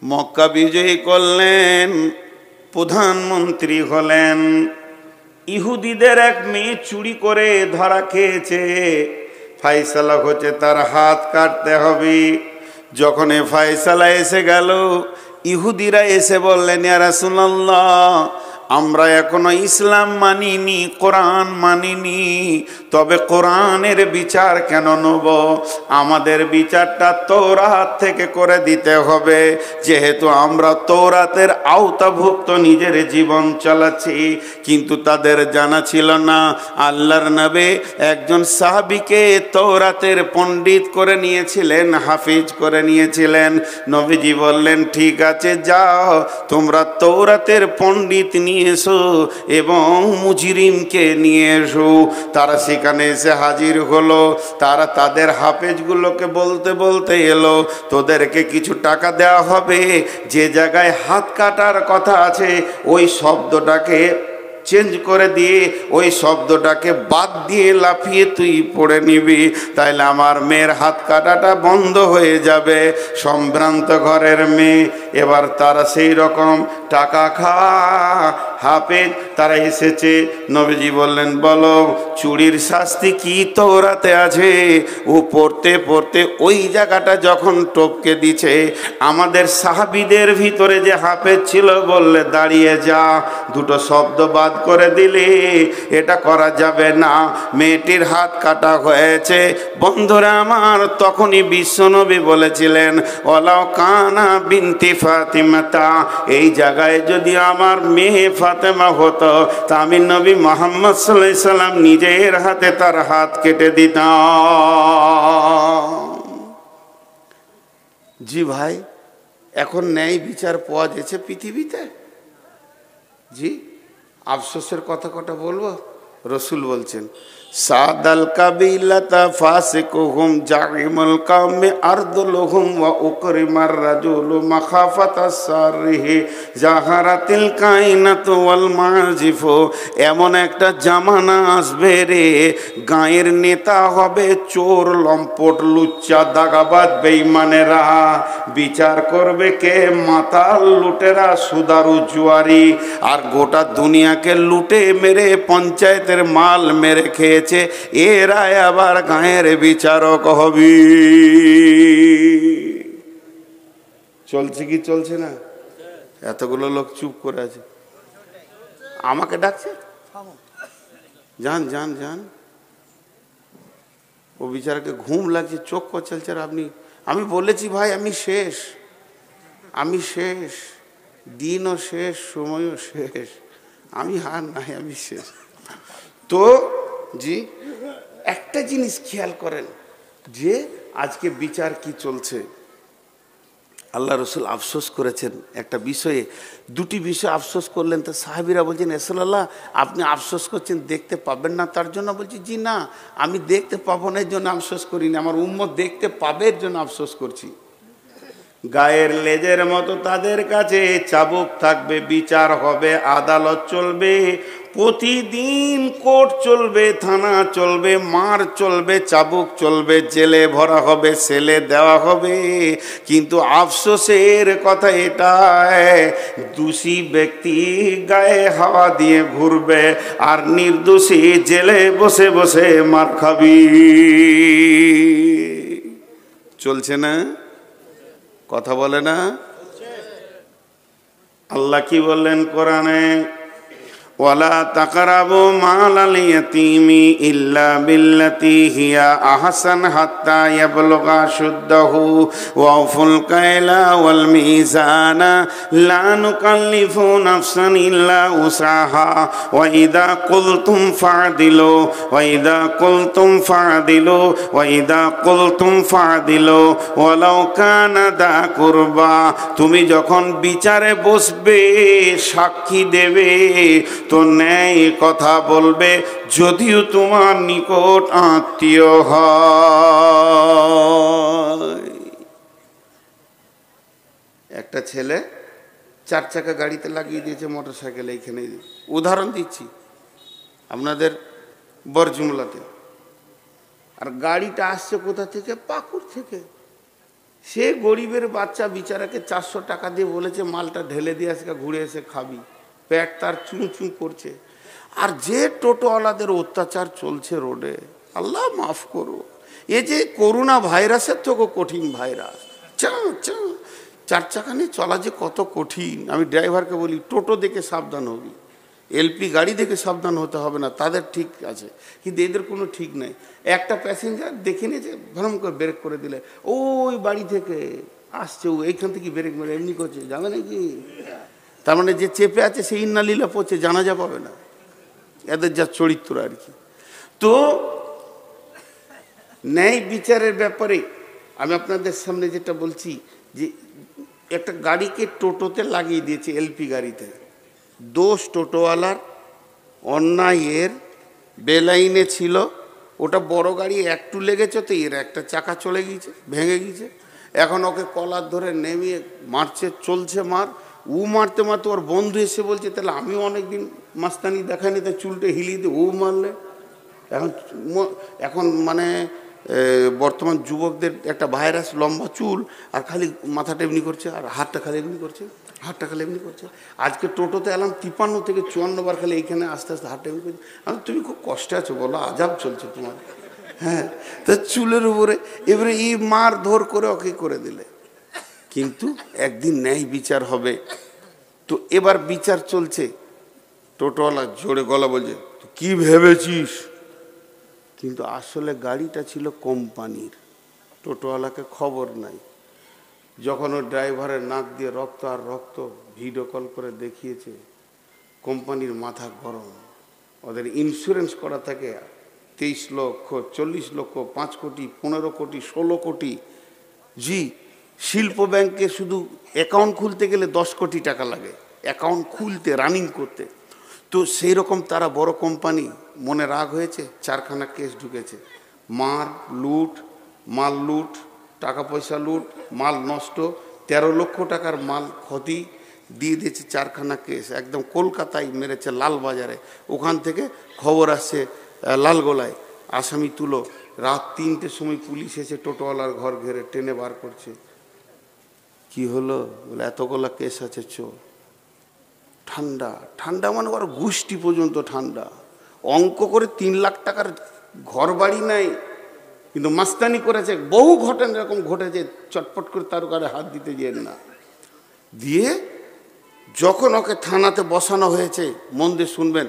মক্কা বিজয়ী করলেন, প্রধানমন্ত্রী হলেন। ইহুদিদের এক মেয়ে চুরি করে ধরা খেয়েছে, ফায়সালা হচ্ছে তার হাত কাটতে হবে। যখন এ ফায়সালা এসে গেল, ইহুদিরা এসে বললেন, ইয়া রাসূলুল্লাহ, আমরা এখনো ইসলাম মানিনি, কোরআন মানিনি, তবে কোরআনের বিচার কেন নেব? আমাদের বিচারটা তৌরাত থেকে করে দিতে হবে, যেহেতু আমরা তৌরাতের আওতাভুক্ত নিজের জীবন চালাচ্ছি। কিন্তু তাদের জানা ছিল না, আল্লাহর নবী একজন সাহাবীকে তৌরাতের পণ্ডিত করে নিয়েছিলেন, হাফিজ করে নিয়েছিলেন। নবীজি বললেন, ঠিক আছে, যাও তোমরা তৌরাতের পণ্ডিত নিয়ে এসো এবং মুজরিমকে নিয়ে এসো। তারা সেখানে এসে হাজির হলো। তারা তাদের হাফেজগুলোকে বলতে বলতে এলো, তোদেরকে কিছু টাকা দেওয়া হবে, যে জায়গায় হাত কাটার কথা আছে ওই শব্দটাকে চেঞ্জ করে দিয়ে ওই শব্দটাকে বাদ দিয়ে লাফিয়ে তুই পড়ে নিবি, তাইলে আমার মেয়ের হাত কাটাটা বন্ধ হয়ে যাবে। সম্ভ্রান্ত ঘরের মেয়ে। এবার তারা সেই রকম টাকা খাওয়া হাফেজ তারা এসেছে। নবীজি বললেন, বলো চুরির শাস্তি কি তৌরাতে আছে? ও পড়তে পড়তে ওই জায়গাটা যখন টপকে দিছে, আমাদের সাহাবীদের ভিতরে যে হাফেজ ছিল বললে, দাঁড়িয়ে যা, দুটো শব্দ বাদ করে দিলে এটা করা যাবে না, মেয়েটির হাত কাটা হয়েছে। বন্ধুরা আমার, তখনই বিশ্বনবী বলেছিলেন, ওয়ালাউ কানা বিনতি ফাতিমাতা, এই জায়গায় যদি আমার মেয়ে ফাতেমা হতো, তা আমি নবী মুহাম্মদ সাল্লাল্লাহু আলাইহি সাল্লাম নিজের হাতে তার হাত কেটে দিতাম। জি ভাই, এখন ন্যায় বিচার পাওয়া যাচ্ছে পৃথিবীতে? জি, আফসোসের কথা কটা বলবো। রসুল বলছেন, সাদাল কাবিলাতা ফাসিকুহুম জাইমুল কাওমে আরদুলহুম ওয়া উকরিমার রাজুলু মাখাফাতাস সারহি জাহারাতিল কায়নাতু ওয়াল মাজিফু। এমন একটা জামানা আসবে রে, গায়ের নেতা হবে চোর, লম্পট, লুচ্চা, দাগাবাজ, বেঈমানেরা। বিচার করবে কে? মাতাল, লুটেরা, সুদারু, জুয়ারি। আর গোটা দুনিয়াকে লুটে মেরে পঞ্চায়েতের মাল মেরে খেয়েছে, এরাই আবার গায়ের বিচারক হবি। চলছে কি চলছে না? এতগুলো লোক চুপ করে আছে, আমাকে ডাকছে, যান যান যান। ও বিচারকে ঘুম লাগছে, চোখ কচলছে। আর আপনি, আমি বলেছি ভাই আমি শেষ, আমি শেষ, দিনও শেষ, সময়ও শেষ, আমি হার নাই, আমি শেষ। তো জি, একটা জিনিস খেয়াল করেন যে আজকে বিচার কি চলছে। আল্লাহ রসুল আফসোস করেছেন একটা বিষয়ে, দুটি বিষয় আফসোস করলেন। তো সাহাবীরা বলছেন, রাসূলুল্লাহ আপনি আফসোস করছেন দেখতে পাবেন না তার জন্য? বলছি, জি না, আমি দেখতে পাবো না এর জন্য আফসোস করিনি, আমার উম্মত দেখতে পাবে এর জন্য আফসোস করছি। গায়ের লেজের মতো তাদের কাছে চাবুক থাকবে, বিচার হবে, আদালত চলবে, প্রতিদিন কোর্ট চলবে, থানা চলবে, মার চলবে, চাবুক চলবে, জেলে ভরা হবে, সেলে দেওয়া হবে। কিন্তু আফসোসের কথা এটাই, দোষী ব্যক্তি গায়ে হাওয়া দিয়ে ঘুরবে আর নির্দোষী জেলে বসে বসে মার খাবি। চলছে না? কথা বলে না? আল্লাহ কি বললেন কোরআনে? ওয়ালা তাকরাবু মালাল ইয়াতীমি ইল্লা বিল্লাতী হিয়া আহসান হাত্তা ইয়াবলুগা শুদ্দাহু ওয়াউফুল কায়লা ওয়াল মিজানা লা নুকাল্লিফু নাফসান ইল্লা উসাহা ওয়া ইযা কুলতুম ফা'দিলু ওয়া ইযা কুলতুম ফা'দিলু ওয়া ইযা কুলতুম ফা'দিলু ওয়ালাউ কানা দা কুরবা। তুমি যখন বিচারে বসবে, সাক্ষী দেবে, তো ন্যায় কথা বলবে, যদিও তোমার নিকট আত্মীয় হয়। একটা ছেলে 4 চাকা গাড়িতে লাগিয়ে দিয়েছে মোটর সাইকেল, এইখানে উদাহরণ দিচ্ছি আপনাদের বরজুমলাতে। আর গাড়িটা আসছে কোথা থেকে? পাকুড় থেকে। সে গরিবের বাচ্চা বিচারাকে 400 টাকা দিয়ে বলেছে মালটা ঢেলে দিয়ে আজকে ঘুরে এসে খাবি, পেট তার চুঁ চুঁ করছে। আর যে টোটোওয়ালাদের অত্যাচার চলছে রোডে, আল্লাহ মাফ করো, এ যে করোনা ভাইরাসের থেকেও কঠিন ভাইরাস। চার চাকা নিয়ে চলা যে কত কঠিন। আমি ড্রাইভারকে বলি টোটো দেখে সাবধান হবি, এলপি গাড়ি দেখে সাবধান হতে হবে না, তাদের ঠিক আছে, কিন্তু এদের কোনো ঠিক নাই। একটা প্যাসেঞ্জার দেখে নিয়ে যে ভরম করে ব্রেক করে দিলে, ওই বাড়ি থেকে আসছে, ও এইখান থেকে ব্রেক মেরে এমনি করছে, জানে নাকি? তার মানে যে চেপে আছে সেই ইন্নালিলা পড়ছে, জানাজা পাবে না। এদের যা চরিত্র আর কি। তো ন্যায় বিচারের ব্যাপারে আমি আপনাদের সামনে যেটা বলছি, যে একটা গাড়িকে টোটোতে লাগিয়ে দিয়েছে, এলপি গাড়িতে। দোষ টোটোওয়ালার, অন্যায় এর। বেলাইনে ছিল, ওটা বড় গাড়ি একটু লেগেছে তো এর একটা চাকা চলে গিয়েছে, ভেঙে গিয়েছে। এখন ওকে কলার ধরে নেমিয়ে মারছে, চলছে মার। ও মারতে মারতে ওর বন্ধু এসে বলছে তাহলে আমিও অনেকদিন মাস্তানি দেখাইনি, তাই চুলটা হিলিয়ে দিয়ে ও মারলে। এখন মানে বর্তমান যুবকদের একটা ভাইরাস, লম্বা চুল আর খালি মাথাটা এমনি করছে আর হাতটা খালি এমনি করছে, হাতটা খালি এমনি করছে। আজকে টোটোতে এলাম 53 থেকে 54 বার খালি এইখানে আস্তে আস্তে হাতটা এমনি করছে। আমি তুমি খুব কষ্টে আছো বলো, আজাব চলছে তোমার। হ্যাঁ, তা চুলের উপরে এবারে এই মার ধর করে ওকে করে দিলে। কিন্তু একদিন ন্যায় বিচার হবে। তো এবার বিচার চলছে, টোটোওয়ালা জোরে গলা বলছে কি ভেবেছিস, কিন্তু আসলে গাড়িটা ছিল কোম্পানির, টোটোওয়ালাকে খবর নাই। যখন ওর ড্রাইভারের নাক দিয়ে রক্ত আর রক্ত, ভিডিও কল করে দেখিয়েছে, কোম্পানির মাথা গরম। ওদের ইন্স্যুরেন্স করা থাকে 23 লক্ষ, 40 লক্ষ, 5 কোটি, 15 কোটি, 16 কোটি। জি, শিল্প ব্যাংকে শুধু অ্যাকাউন্ট খুলতে গেলে 10 কোটি টাকা লাগে, অ্যাকাউন্ট খুলতে, রানিং করতে। তো সেই রকম তারা বড় কোম্পানি, মনে রাগ হয়েছে, 4খানা কেস ঢুকেছে। মাল লুট, টাকা পয়সা লুট, মাল নষ্ট, 13 লক্ষ টাকার মাল ক্ষতি দিয়ে দিয়েছে, 4খানা কেস। একদম কলকাতায় মেরেছে, লালবাজারে। ওখান থেকে খবর আসছে লালগোলায়, আসামি তুলো। রাত 3টের সময় পুলিশ এসে টোটোওয়ালার ঘর ঘেরে টেনে বার করছে। কি হলো বলে এতগুলা কেস আছে, চোর। ঠান্ডা ঠান্ডা মানে ওর গোষ্ঠী পর্যন্ত ঠান্ডা। অঙ্ক করে 3 লাখ টাকার ঘর বাড়ি নাই, কিন্তু মাস্তানি করেছে। বহু ঘটনা এরকম ঘটেছে, চটপট করে তার গায়ে হাত দিতে যেন না দিয়ে। যখন ওকে থানাতে বসানো হয়েছে, মন দিয়ে শুনবেন,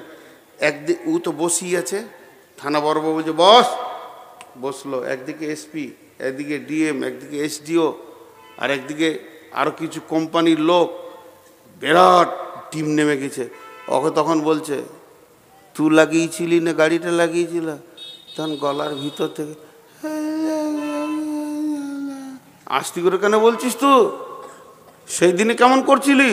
একদিন ও তো বসিয়ে আছে, থানা বড়বাবু বলছে বস, বসলো। একদিকে এসপি, একদিকে ডিএম, একদিকে এসডিও, আর একদিকে আরও কিছু কোম্পানির লোক, বিরাট টিম নেমে গেছে। ওকে তখন বলছে তুই লাগিয়েছিলি না গাড়িটা লাগিয়েছিল? তখন গলার ভিতর থেকে আস্তি করে কেন বলছিস? তুই সেই দিনে কেমন করছিলি?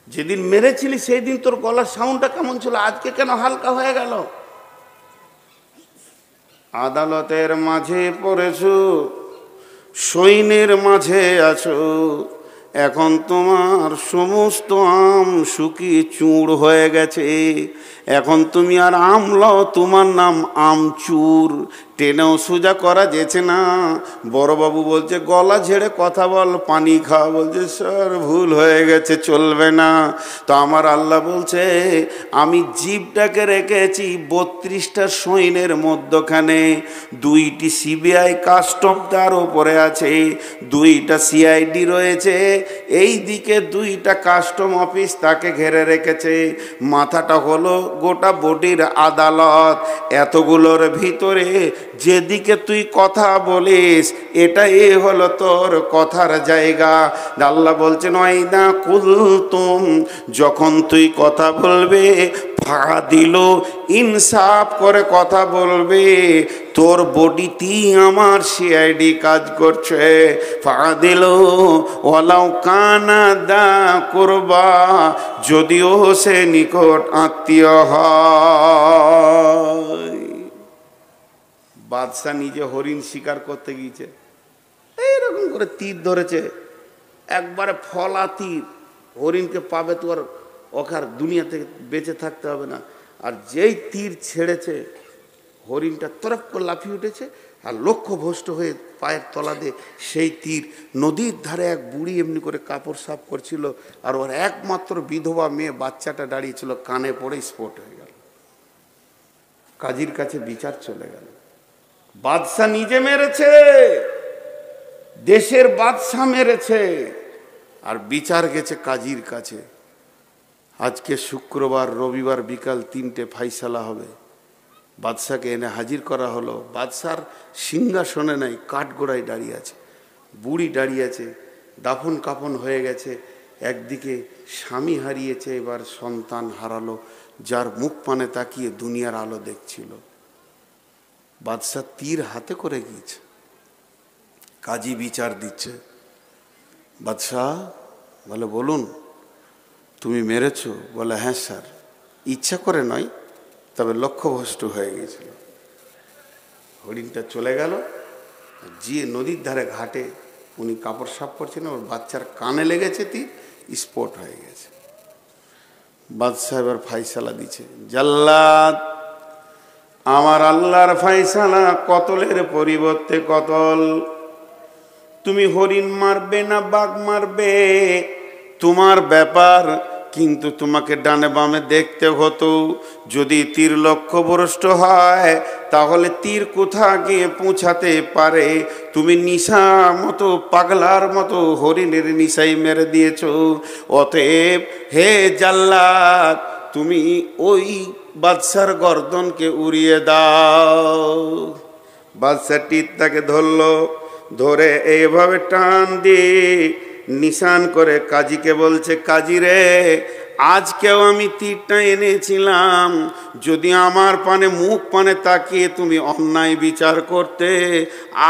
যেদিন মেরেছিলি সেই দিন তোর গলার সাউন্ডটা কেমন ছিল, আজকে কেন হালকা হয়ে গেল? আদালতের মাঝে পড়েছো, সৈন্যের মাঝে আছো, এখন তোমার সমস্ত আম শুকিয়ে চূড় হয়ে গেছে। এখন তুমি আর আমলাও, তোমার নাম আমচুর। টেনেও সোজা করা যেছে না। বড়বাবু বলছে গলা ঝেড়ে কথা বল, পানি খা। বলছে স্যার ভুল হয়ে গেছে, চলবে না। তো আমার আল্লাহ বলছে আমি জিভটাকে রেখেছি 32টা সৈন্যের মধ্যখানে। 2টি সিবিআই কাস্টম তার ওপরে আছে, 2টা সিআইডি রয়েছে, এই দিকে 2টা কাস্টম অফিস তাকে ঘেরে রেখেছে। মাথাটা হলো গোটা বডির আদালত। এতগুলোর ভিতরে যেদিকে তুই কথা বলিস, এটাই হলো তোর কথার জায়গা। আল্লাহ বলছেন ওয়াইদা কুলতুম, যখন তুই কথা বলবে, ফাদিল, ইনসাফ করে কথা বলবে। তোর বডিতেই আমার সিআইডি কাজ করছে। ফাদিল ওয়ালাউ কানা দা কুরবা, যদিও সে নিকট আত্মীয় হয়। বাদশাহ নিজে হরিণ শিকার করতে গিয়েছে, এইরকম করে তীর ধরেছে, একবারে ফলা তীর। হরিণকে পাবে তো আর ওকে আর দুনিয়া থেকে বেঁচে থাকতে হবে না। আর যেই তীর ছেড়েছে, হরিণটা তরফ করে লাফিয়ে উঠেছে, আর লক্ষ্যভ্রষ্ট হয়ে পায়ের তলা দিয়ে সেই তীর। নদীর ধারে এক বুড়ি এমনি করে কাপড় সাফ করছিল, আর ওর একমাত্র বিধবা মেয়ে বাচ্চাটা দাঁড়িয়েছিল, কানে পড়ে স্পট হয়ে গেল। কাজীর কাছে বিচার চলে গেল। বাদশা নিজে মেরেছে, দেশের বাদশা মেরেছে, আর বিচার গেছে কাজীর কাছে। আজকে শুক্রবার, রবিবার বিকাল 3টে ফাইসালা হবে। বাদশাকে এনে হাজির করা হলো। বাদশার সিংহাসনে নাই, কাঠগোড়ায় দাঁড়িয়ে আছে, বুড়ি দাঁড়িয়ে আছে, দাফন কাফন হয়ে গেছে। একদিকে স্বামী হারিয়েছে, এবার সন্তান হারালো, যার মুখ পানে তাকিয়ে দুনিয়ার আলো দেখছিল। বাদশা তীর হাতে করে গিয়েছে, কাজী বিচার দিচ্ছে। বাদশাহ বলে, বলুন তুমি মেরেছো? বলে, হ্যাঁ স্যার, ইচ্ছা করে নয়, তবে লক্ষ্যভ্রষ্ট হয়ে গিয়েছিল। হরিণটা চলে গেল, গিয়ে নদীর ধারে ঘাটে উনি কাপড় সাফ করছেন, ওর বাচ্চার কানে লেগেছে, তীর স্পট হয়ে গেছে। বাদশাহ এবার ফাইসালা দিচ্ছে, জাল্লাদ, আমার আল্লাহর ফাইসালা কতলের পরিবর্তে কতল। তুমি হরিণ মারবে না বাঘ মারবে তোমার ব্যাপার, কিন্তু তোমাকে ডানে বামে দেখতে হতো। যদি তীর লক্ষ্যভ্রষ্ট হয় তাহলে তীর কোথা গিয়ে পৌঁছাতে পারে। তুমি নিশা মতো, পাগলার মতো হরিণের নিশাই মেরে দিয়েছ। অতএব হে জাল্লাদ, তুমি ওই বাদশার গর্দনকে উড়িয়ে দাও। বাদশা তীর তাকে ধরলো, ধরে এইভাবে টান দিয়ে নিশান করে কাজীকে বলছে, কাজী রে, আজকেও আমি তীরটা এনেছিলাম, যদি আমার পানে মুখ পানে তাকিয়ে তুমি অন্যায় বিচার করতে,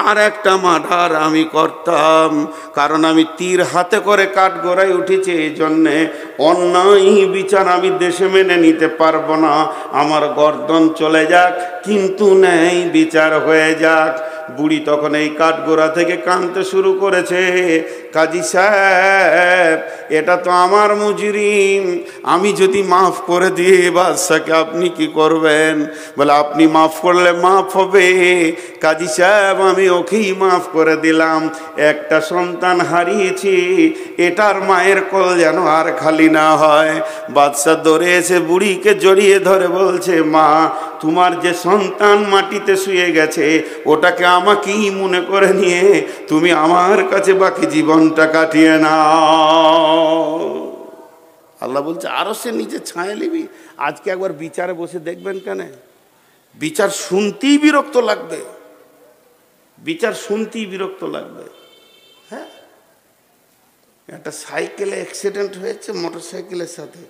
আর একটা মার্ডার আমি করতাম। কারণ আমি তীর হাতে করে কাঠগড়ায় উঠেছি, এই জন্যে অন্যায় বিচার আমি দেশে মেনে নিতে পারবো না। আমার গর্দন চলে যাক, কিন্তু ন্যায় বিচার হয়ে যাক। বুড়ি তখন এই কাঠগোড়া থেকে কাঁদতে শুরু করেছে, কাজী সাহেব, এটা তো আমার মুজরিম, আমি যদি মাফ করে দিই বাদশাকে আপনি কি করবেন? বলে, আপনি মাফ করলে মাফ হবে। কাজী সাহেব, আমি ওকেই মাফ করে দিলাম, একটা সন্তান হারিয়েছি, এটার মায়ের কোল যেন আর খালি না হয়। বাদশা দৌড়ে এসে বুড়িকে জড়িয়ে ধরে বলছে, মা, তোমার যে সন্তান মাটিতে শুয়ে গেছে, ওটাকে আমাকেই মনে করে নিয়ে তুমি আমার কাছে বাকি জীবনটা কাটিয়ে নাও। আল্লাহ বলছে, আরো সে নিচে ছায়া নিবি। আজকে একবার বিচারে বসে দেখবেন, কেন বিচার শুনতেই বিরক্ত লাগবে, বিচার শুনতেই বিরক্ত লাগবে। হ্যাঁ, একটা সাইকেলে অ্যাক্সিডেন্ট হয়েছে, মোটর সাইকেলের সাথে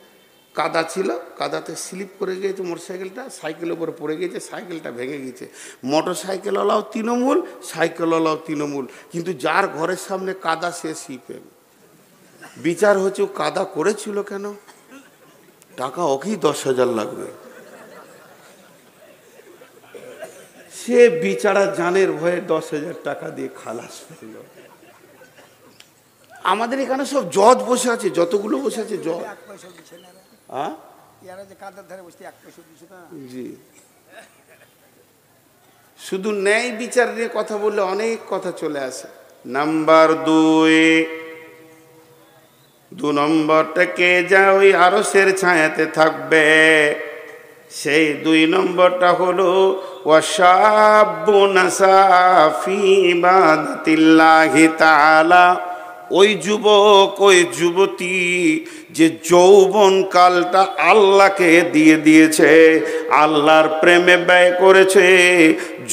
কাদা ছিল, কাদাতে স্লিপ করে গিয়েছে মোটরসাইকেলটা, সাইকেলের উপরে পড়ে গিয়েছে, সাইকেলটা ভেঙে গিয়েছে। মোটর সাইকেলওয়ালাও তৃণমূল, সাইকেলওয়ালাও তৃণমূল, কিন্তু যার ঘরের সামনে কাদা সে সিপেন। বিচার হচ্ছে, ও কাদা করেছিল কেন, টাকা ওকেই 10,000 লাগবে। সে বিচারা জানের ভয়ে 10,000 টাকা দিয়ে খালাস পেল। আমাদের এখানে সব জজ বসে আছে, যতগুলো বসে আছে জজ। জি, শুধু ন্যায় বিচার নিয়ে কথা বললে অনেক কথা চলে আসে। নাম্বার 2 নম্বরটাকে যা ওই আরশের ছায়াতে থাকবে, সেই 2 নম্বরটা হলো ওয়াশাবুন নাসা ফি ইবাদাতিল্লাহি তাআলা। ওই যুবক, ওই যুবতী যে যৌবন কালটা আল্লাহকে দিয়ে দিয়েছে, আল্লাহর প্রেমে ব্যয় করেছে।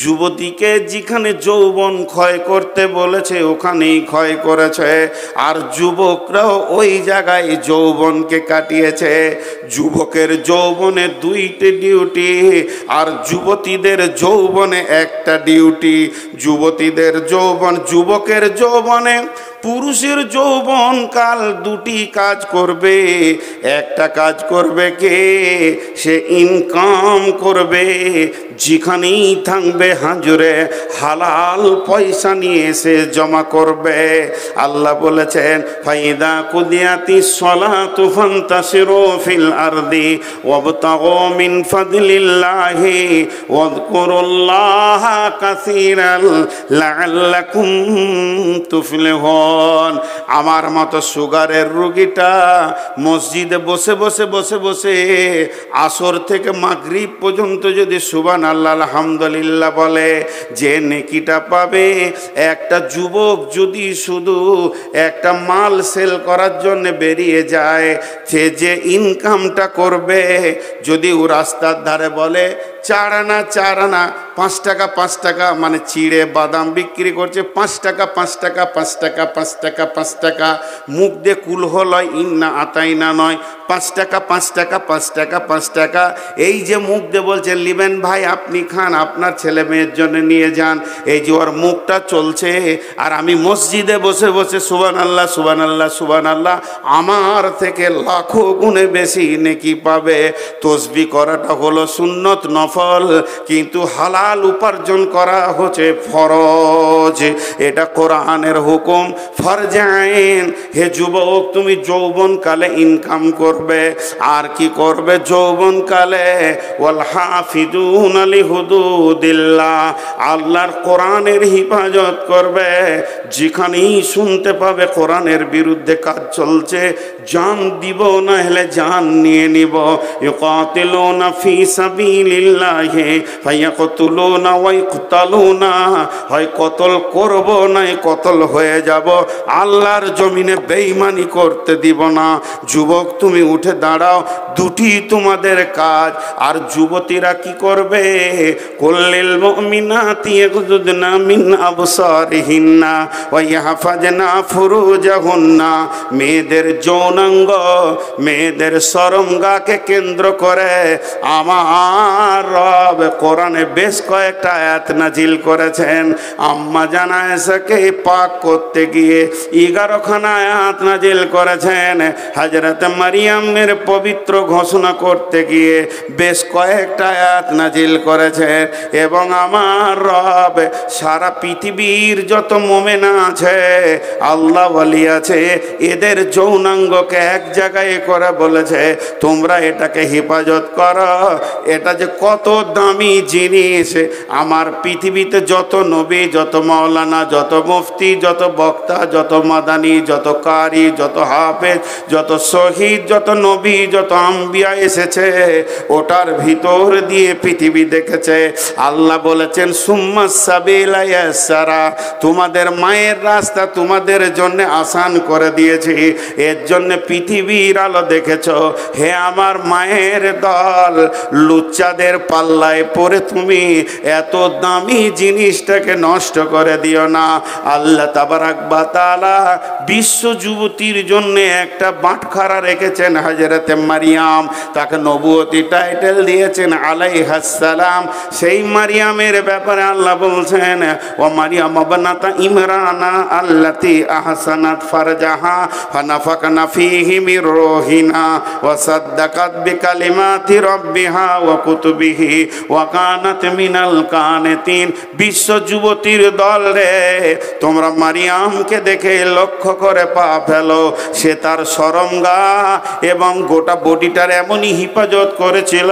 যুবতীকে যেখানে যৌবন ক্ষয় করতে বলেছে ওখানেই ক্ষয় করেছে, আর যুবকরাও ওই জায়গায় যৌবনকে কাটিয়েছে। যুবকের যৌবনে 2টি ডিউটি, আর যুবতীদের যৌবনে 1টা ডিউটি। যুবতীদের যৌবন, যুবকের যৌবনে পুরুষের যৌবন কাল দুটি কাজ করবে। একটা কাজ করবে কে? সে ইনকাম করবে, যেখানেই থাকবে হাজুরে হালাল পয়সা নিয়ে সে জমা করবে। আল্লাহ বলেছেন ফাইদা কুদিয়াতিস সালাতু ফান্তাশিরু ফিল আরদি ওয়াবতাগু মিন ফাদলিল্লাহি ওয়াযকুরুল্লাহা কাসীরান লাআল্লাকুম তুফলিহুন। আমার মতো সুগারের রোগীটা মসজিদে বসে বসে বসে বসে আসর থেকে মাগরিব পর্যন্ত যদি সুবহানাল্লাহ আলহামদুলিল্লাহ বলে, যে নেকিটা পাবে, একটা যুবক যদি শুধু একটা মাল সেল করার জন্য বেরিয়ে যায়, সে যে ইনকামটা করবে, যদি ও রাস্তার ধারে বলে 4 আনা 4 আনা 5 টাকা 5 টাকা, মানে চিড়ে বাদাম বিক্রি করছে 5 টাকা 5 টাকা 5 টাকা 5 টাকা 5 টাকা, মুখ দিয়ে কুলহ লয়, ইন্না আতাইনা নয়, 5 টাকা 5 টাকা 5 টাকা 5 টাকা, এই যে মুখ দিয়ে বলছে লিবেন ভাই আপনি খান, আপনার ছেলে মেয়ের জন্য নিয়ে যান, এই যে ওর মুখটা চলছে, আর আমি মসজিদে বসে বসে সুবহানাল্লাহ সুবহানাল্লাহ সুবহানাল্লাহ, আমার থেকে লাখো গুণে বেশি নেকি পাবে। তসবিহ করাটা হলো সুন্নত নফল, কিন্তু হালাল উপার্জন করা হচ্ছে ফরজ, এটা কোরআনের হুকুম। ফরজে আইন। হে যুবক, তুমি যৌবনকালে ইনকাম করবে, আর কি করবে যৌবনকালে? ওয়াল হাফিজুনা লিহুদুদিল্লাহ, আল্লাহর কোরআনের হিফাজত করবে। যেখানেই শুনতে পাবে কোরআনের বিরুদ্ধে কাজ চলছে, জান দিব না হলে জান নিয়ে নিব। ইউকাতিলুনা ফি সাবিলিল্লাহি ফায়াকতুলুনা ওয়া ইকতালুনা, হয় কতল করব না কতল হয়ে যাব, আল্লাহর জমিনে বেঈমানি করতে দিব না। যুবক তুমি উঠে দাঁড়াও, দুটি তোমাদের কাজ। আর যুবতীরা কি করবে? কুল্লিল মুমিনাতি ইয়াগুদুদনা মিন আবসারিহিন্না ওয়া ইয়াহফাজনা ফুরুজাহুন্না, মেয়েদের যৌনাঙ্গ, মেয়েদের শরমগাকে কেন্দ্র করে আমার রব কোরআনে বেশ কয়েকটা আয়াত নাজিল করেছেন। আম্মা জানা এসাকে পাক করতে গিয়ে 11খানা আয়াত নাজিল করেছেন। হযরত মারিয়ামের পবিত্র ঘোষণা করতে গিয়ে বেশ কয়েকটা আয়াত নাজিল করেছেন। এবং আমার রব সারা পৃথিবীর যত মুমিন আছে, আল্লাহ ওয়ালি আছে, এদের যৌনাঙ্গকে এক জায়গায় করে বলেছে তোমরা এটাকে হেফাজত করো। এটা যে কত দামি জিনিস, আমার পৃথিবীতে যত নবী, যত মাওলানা, যত মুফতি, যত বক্তা, যত মাদানি, যত কারি, যত হাফেজ, যত শহীদ, যত নবী, যত আম্বিয়া এসেছে, ওটার ভিতর দিয়ে পৃথিবী দেখেছে। আল্লাহ বলেছেন সুম্মা সাবিলা ইয়াসসারা, তোমাদের মায়ের রাস্তা তোমাদের জন্য আসান করে দিয়েছি, এর জন্য পৃথিবীর আলো দেখেছ। হে আমার মায়ের দল, লুচ্চাদের পাল্লায় পড়ে তুমি এত দামি জিনিসটাকে নষ্ট করে দিও না। আল্লাহ তাবারাক ওয়া তাআলা বিশ্ব যুবতীর জন্য একটা বাটখারা রেখেছেন, হযরতে মারিয়াম, তাকে নবুয়তি টাইটেল দিয়েছেন আলাইহাস সালাম। সেই মারিয়ামের ব্যাপারে আল্লাহ বলছেন ওয়া মারিয়াম ইবনাতা ইমরানা আল্লাতী আহসানাত ফারজাহা ফানাফাকনা ফীহি মির রূহিনা ওয়া সাদ্দাকাত বিকালিমাতি রাব্বিহা ওয়া কুতুবিহি ওয়া কানাত মিনাল কানিতিন। বিশ্ব যুবতীর দল রে, তোমরা মারিয়ামকে দেখে লক্ষ্য করে পা ফেলো। সে তার শরমগা এবং গোটা বডিটার এমনই হিফাজত করেছিল,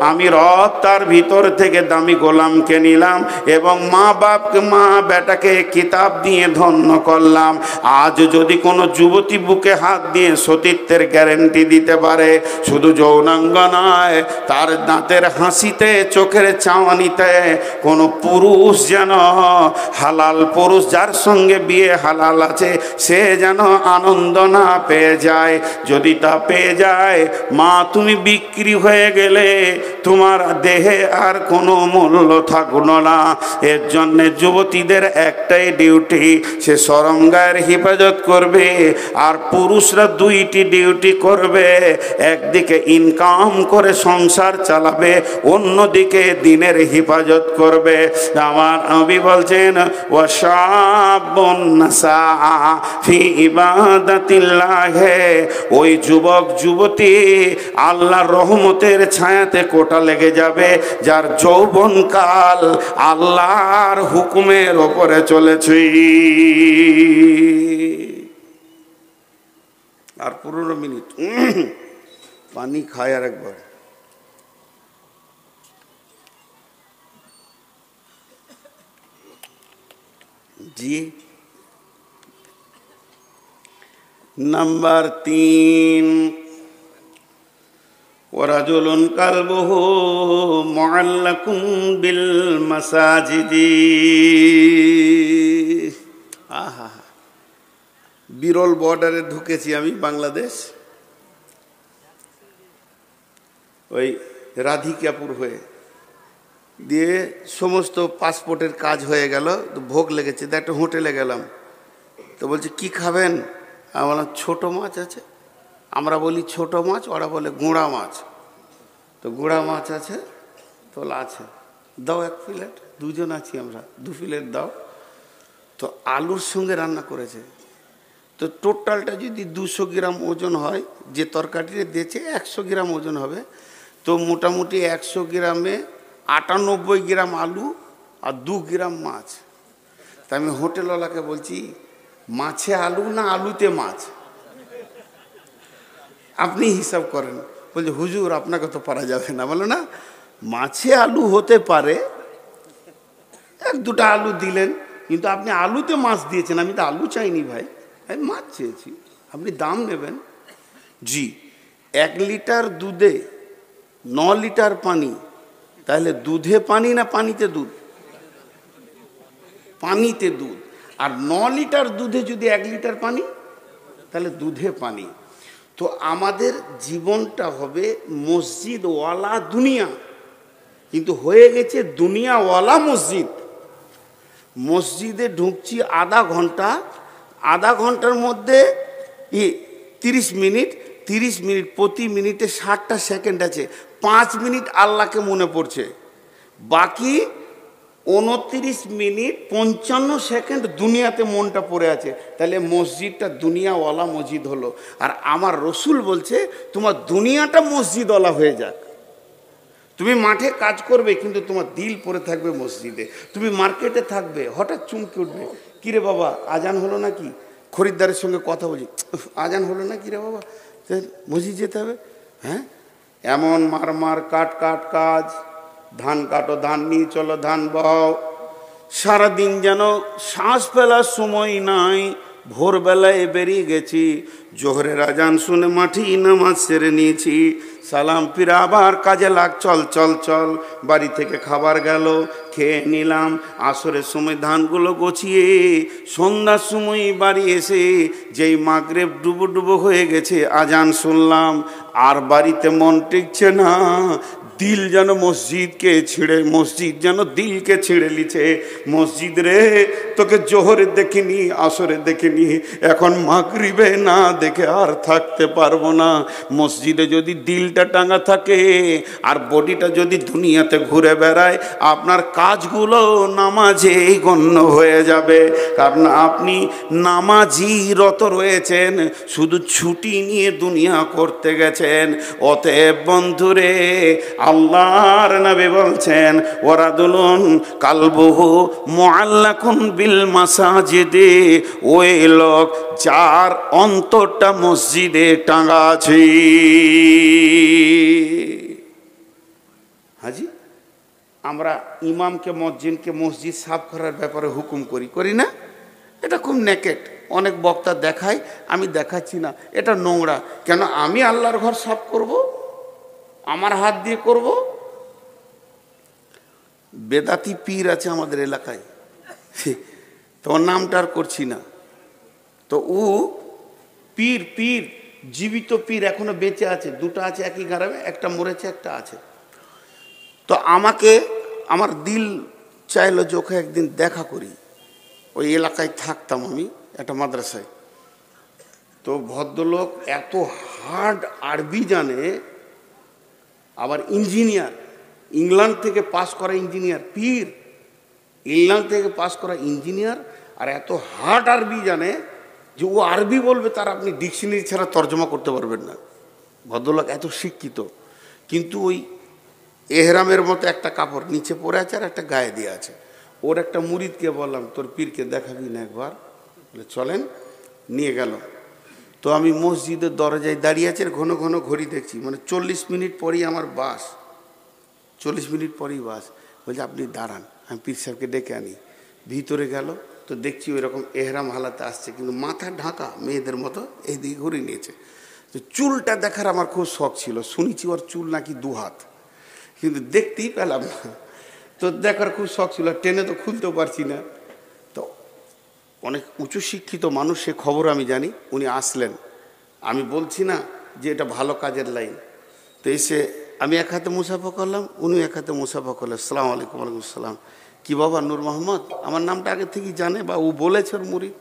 আমি রব তার ভিতর থেকে দামি গোলামকে নিলাম এবং মা বাপকে, মা বেটাকে কিতাব দিয়ে ধন্য করলাম। আজ যদি কোনো যুবতী বুকে হাত দিয়ে সতীত্বের গ্যারেন্টি দিতে পারে, শুধু যৌনাঙ্গ নয়, তার দাঁতের হাসিতে, চোখের চাওয়ানিতে কোনো পুরুষ যেন, হালাল পুরুষ যার সঙ্গে বিয়ে হালাল আছে, সে যেন আনন্দ না পেয়ে যায়। যদি তা পেয়ে যায়, মা তুমি বিক্রি হয়ে গেলে তোমার দেহে আর কোনো মূল্য থাকলো না। এর জন্যে যুবতীদের একটাই ডিউটি, সে শরমগায়ের হেফাজত করবে, আর পুরুষরা দুইটি ডিউটি করবে। একদিকে ইনকাম করে সংসার চালাবে, অন্যদিকে দিনের হেফাজত করবে। আমার নবী বলছেন ওয়াশাবুন নাসা ফি ইবাদাতিল্লাহ, ওই যুবক যুবতী আল্লাহর রহমতের ছায়াতে কোটা লেগে যাবে, যার যৌবনকাল আল্লাহর হুকুমের ওপরে চলেছে। আর 15 মিনিট পানি খায় আর একবার। জি, নাম্বার 3, ওয়ারাজুলুন কালবুহু মুআল্লাকুন বিল মাসাজিদি। আহা, বিরল বর্ডারে ঢুকেছি আমি বাংলাদেশ, ওই রাধিকাপুর হয়ে দিয়ে সমস্ত পাসপোর্টের কাজ হয়ে গেল, ভোগ লেগেছে, একটা হোটেলে গেলাম, তো বলছে কি খাবেন? আমি বললাম ছোটো মাছ আছে। আমরা বলি ছোট মাছ, ওরা বলে গুঁড়া মাছ। তো গুঁড়া মাছ আছে, তোলা আছে, দাও 1 প্লেট, দুজন আছি আমরা, 2 প্লেট দাও। তো আলুর সঙ্গে রান্না করেছে, তো টোটালটা যদি 200 গ্রাম ওজন হয়, যে তরকারিটা দিয়েছে 100 গ্রাম ওজন হবে, তো মোটামুটি 100 গ্রামে 98 গ্রাম আলু আর 2 গ্রাম মাছ। তা আমি হোটেলওয়ালাকে বলছি মাছে আলু না আলুতে মাছ, আপনি হিসাব করেন। বলছে হুজুর আপনাকে তো পারা যাবে না। বলো না, মাছে আলু হতে পারে, 1-2টা আলু দিলেন, কিন্তু আপনি আলুতে মাছ দিয়েছেন। আমি তো আলু চাইনি ভাই, আমি মাছ চেয়েছি, আপনি দাম নেবেন। জি, 1 লিটার দুধে 9 লিটার পানি, তাহলে দুধে পানি না পানিতে দুধ? পানিতে দুধ। আর 9 লিটার দুধে যদি 1 লিটার পানি, তাহলে দুধে পানি। তো আমাদের জীবনটা হবে মসজিদওয়ালা দুনিয়া, কিন্তু হয়ে গেছে দুনিয়াওয়ালা মসজিদ। মসজিদে ঢুকছি আধা ঘন্টা, আধা ঘন্টার মধ্যে 30 মিনিট, 30 মিনিট, প্রতি মিনিটে 60টা সেকেন্ড আছে, 5 মিনিট আল্লাহকে মনে পড়ছে, বাকি 29 মিনিট 55 সেকেন্ড দুনিয়াতে মনটা পড়ে আছে। তাহলে মসজিদটা দুনিয়াওয়ালা মসজিদ হলো। আর আমার রসুল বলছে তোমার দুনিয়াটা মসজিদওয়ালা হয়ে যাক। তুমি মাঠে কাজ করবে কিন্তু তোমার দিল পড়ে থাকবে মসজিদে। তুমি মার্কেটে থাকবে, হঠাৎ চমকে উঠবে, কিরে বাবা আজান হলো নাকি? খরিদ্দারের সঙ্গে কথা বলি, আজান হলো না কিরে বাবা, মসজিদ যেতে হবে। হ্যাঁ, এমন মার কাট কাজ, ধান কাটো, ধান নিয়ে চলো, ধান বও, সারাদিন যেন শ্বাস ফেলার সময় নাই। ভোরবেলায় বেরিয়ে গেছি, জোহরের আজান শুনে মাঠি নামাজ সেরে নিয়েছি, সালাম ফিরে আবার কাজে লাগ, চল চল চল। বাড়ি থেকে খাবার গেল, খেয়ে নিলাম, আসরের সময় ধানগুলো গছিয়ে সন্ধ্যার সময় বাড়ি এসে যেই মাগরিব ডুবো ডুবো হয়ে গেছে, আজান শুনলাম, আর বাড়িতে মন টিকছে না, দিল যেন মসজিদকে ছিঁড়ে, মসজিদ যেন দিলকে ছিঁড়ে লিছে। মসজিদ রে, তোকে জোহরে দেখিনি, আসরে দেখিনি, এখন মাগরিবে না দেখে আর থাকতে পারবো না। মসজিদে যদি দিলটা টাঙা থাকে আর বডিটা যদি দুনিয়াতে ঘুরে বেড়ায়, আপনার কাজগুলো নামাজেই গণ্য হয়ে যাবে। কারণ আপনি নামাজিরত রয়েছেন, শুধু ছুটি নিয়ে দুনিয়া করতে গেছেন। অতএব বন্ধুরে, আল্লাহর নবী বলছেন ওয়ারাদুলুন কালবুহু মুআল্লাকুন বিল মাসাজিদে, ওই লোক যার অন্তরটা মসজিদে টাঙা আছে। হাজি, আমরা ইমামকে মুয়াজ্জিনকে মসজিদ সাফ করার ব্যাপারে হুকুম করি না? এটা খুব নেকেট, অনেক বক্তা দেখায়, আমি দেখাচ্ছি না, এটা নোংরা। কেন আমি আল্লাহর ঘর সাফ করব? আমার হাত দিয়ে করব? বেদাতি পীর আছে আমাদের এলাকায়, তোমার নামটা আর করছি না, তো ও পীর জীবিত পীর এখনো বেঁচে আছে, দুটো আছে একই গ্রামে, একটা মরেছে একটা আছে। তো আমাকে আমার দিল চাইলো যে ওকে একদিন দেখা করি। ওই এলাকায় থাকতাম আমি একটা মাদ্রাসায়। তো ভদ্রলোক এত হার্ড আরবি জানে, আবার ইঞ্জিনিয়ার, ইংল্যান্ড থেকে পাস করা ইঞ্জিনিয়ার, পীর ইংল্যান্ড থেকে পাস করা ইঞ্জিনিয়ার, আর এত হার্ড আরবি জানে যে ও আরবি বলবে তার আপনি ডিকশনারি ছাড়া তর্জমা করতে পারবেন না। ভদ্রলোক এত শিক্ষিত, কিন্তু ওই এহরামের মতো একটা কাপড় নিচে পরে আছে আর একটা গায়ে দিয়ে আছে। ওর একটা মুরিদকে বললাম, তোর পীরকে দেখাবি না একবার? বলে চলেন, নিয়ে গেল। তো আমি মসজিদের দরজায় দাঁড়িয়ে আছি, ঘন ঘন ঘড়ি দেখছি, মানে 40 মিনিট পরেই আমার বাস, 40 মিনিট পরেই বাস। বলছে আপনি দাঁড়ান, আমি পীর সাহেবকে ডেকে আনি। ভিতরে গেল, তো দেখছি ওই রকম এহরাম হালাতে আসছে, কিন্তু মাথা ঢাকা মেয়েদের মতো এইদিকে ঘুরে নিয়েছে। তো চুলটা দেখার আমার খুব শখ ছিল, শুনেছি ওর চুল নাকি 2 হাত, কিন্তু দেখতেই পেলাম না। তো দেখার খুব শখ ছিল, টেনে তো খুলতেও পারছি না। তো অনেক উঁচু শিক্ষিত মানুষ, সে খবর আমি জানি। উনি আসলেন, আমি বলছি না যে এটা ভালো কাজের লাইন। তো এসে আমি এক হাতে মুসাফা করলাম, উনি এক হাতে মুসাফা করলেন। আসসালামু আলাইকুম। ওয়ালাইকুম আসসালাম। কি বাবা নূর মোহাম্মদ? আমার নামটা আগে থেকেই জানে, বা ও বলেছে ওর মুরিদ।